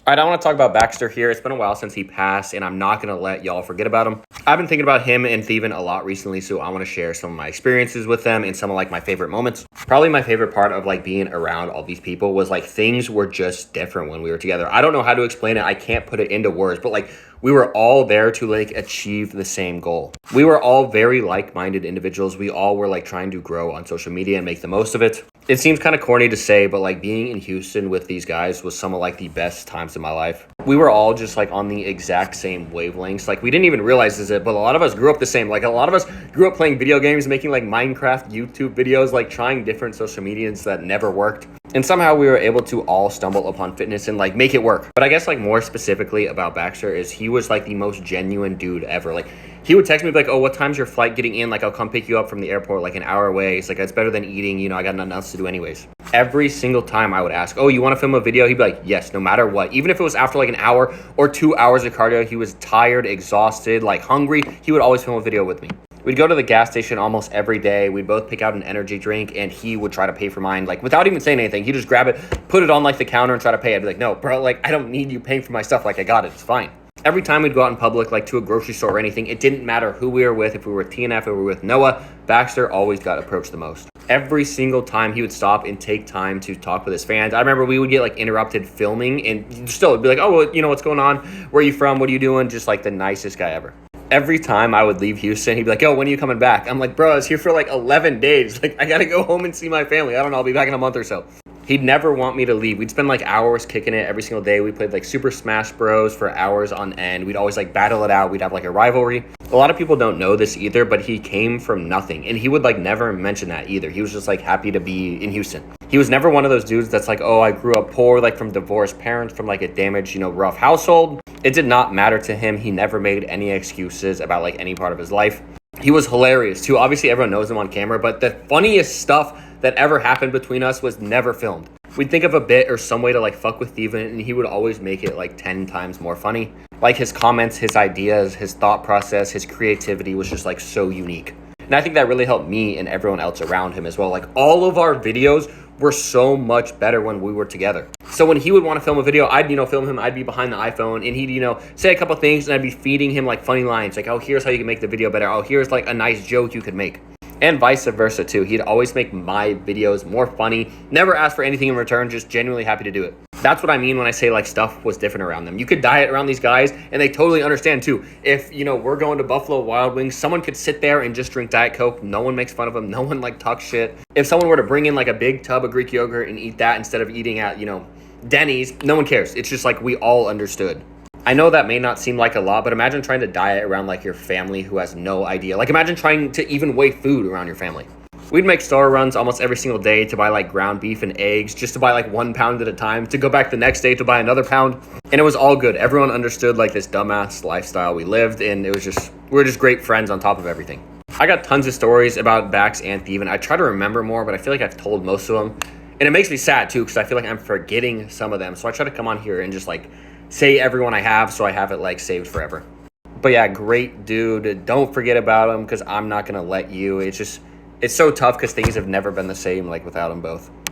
All right, I want to talk about Baxter here. It's been a while since he passed, and I'm not going to let y'all forget about him. I've been thinking about him and Thievin a lot recently, so I want to share some of my experiences with them and some of like my favorite moments. Probably my favorite part of like being around all these people was like things were just different when we were together. I don't know how to explain it. I can't put it into words, but like we were all there to like achieve the same goal. We were all very like-minded individuals. We all were like trying to grow on social media and make the most of it. It seems kind of corny to say, but like being in Houston with these guys was some of like the best times of my life. We were all just like on the exact same wavelengths. Like we didn't even realize this, but a lot of us grew up the same. Like a lot of us grew up playing video games, making like Minecraft YouTube videos, like trying different social medias that never worked. And somehow we were able to all stumble upon fitness and like make it work. But I guess like more specifically about Baxter is he was like the most genuine dude ever. Like he would text me like, oh, what time's your flight getting in? Like I'll come pick you up from the airport like an hour away. It's like, it's better than eating. You know, I got nothing else to do anyways. Every single time I would ask, oh, you want to film a video? He'd be like, yes, no matter what. Even if it was after like an hour or 2 hours of cardio, he was tired, exhausted, like hungry. He would always film a video with me. We'd go to the gas station almost every day. We'd both pick out an energy drink and he would try to pay for mine. Like without even saying anything, he'd just grab it, put it on like the counter and try to pay. I'd be like, no, bro, like I don't need you paying for my stuff. Like I got it. It's fine. Every time we'd go out in public, like to a grocery store or anything, it didn't matter who we were with. If we were with TNF, if we were with Noah, Baxter always got approached the most. Every single time he would stop and take time to talk with his fans. I remember we would get like interrupted filming and still it'd be like, oh, well, you know, what's going on? Where are you from? What are you doing? Just like the nicest guy ever. Every time I would leave Houston, he'd be like, yo, when are you coming back? I'm like, bro, I was here for like 11 days. Like, I got to go home and see my family. I don't know. I'll be back in a month or so. He'd never want me to leave. We'd spend like hours kicking it every single day. We played like Super Smash Bros. For hours on end. We'd always like battle it out. We'd have like a rivalry. A lot of people don't know this either, but he came from nothing. And he would like never mention that either. He was just like happy to be in Houston. He was never one of those dudes that's like, oh, I grew up poor, like from divorced parents, from like a damaged, rough household. It did not matter to him. He never made any excuses about like any part of his life. He was hilarious too. Obviously, everyone knows him on camera, but the funniest stuff that ever happened between us was never filmed. We'd think of a bit or some way to like fuck with Thievin, and he would always make it like 10 times more funny. Like his comments, his ideas, his thought process, his creativity was just like so unique. And I think that really helped me and everyone else around him as well. Like all of our videos were so much better when we were together. So when he would want to film a video, I'd, film him. I'd be behind the iPhone and he'd, say a couple things and I'd be feeding him like funny lines. Like, oh, here's how you can make the video better. Oh, here's like a nice joke you could make. And vice versa too. He'd always make my videos more funny. Never ask for anything in return, just genuinely happy to do it. That's what I mean when I say like stuff was different around them. You could diet around these guys and they totally understand too. If, we're going to Buffalo Wild Wings, someone could sit there and just drink Diet Coke. No one makes fun of them. No one like talks shit. If someone were to bring in like a big tub of Greek yogurt and eat that instead of eating at, Denny's, no one cares. It's just like we all understood. I know that may not seem like a lot, but imagine trying to diet around like your family who has no idea. Like imagine trying to even weigh food around your family. We'd make store runs almost every single day to buy like ground beef and eggs, just to buy like 1 pound at a time, to go back the next day to buy another pound. And it was all good. Everyone understood like this dumbass lifestyle we lived, and we were just great friends on top of everything. I got tons of stories about Bax and Thievin. I try to remember more, but I feel like I've told most of them. And it makes me sad too, because I feel like I'm forgetting some of them. So I try to come on here and just like say everyone I have, so I have it like saved forever. But yeah, great dude. Don't forget about him, because I'm not going to let you. It's so tough because things have never been the same like without them both.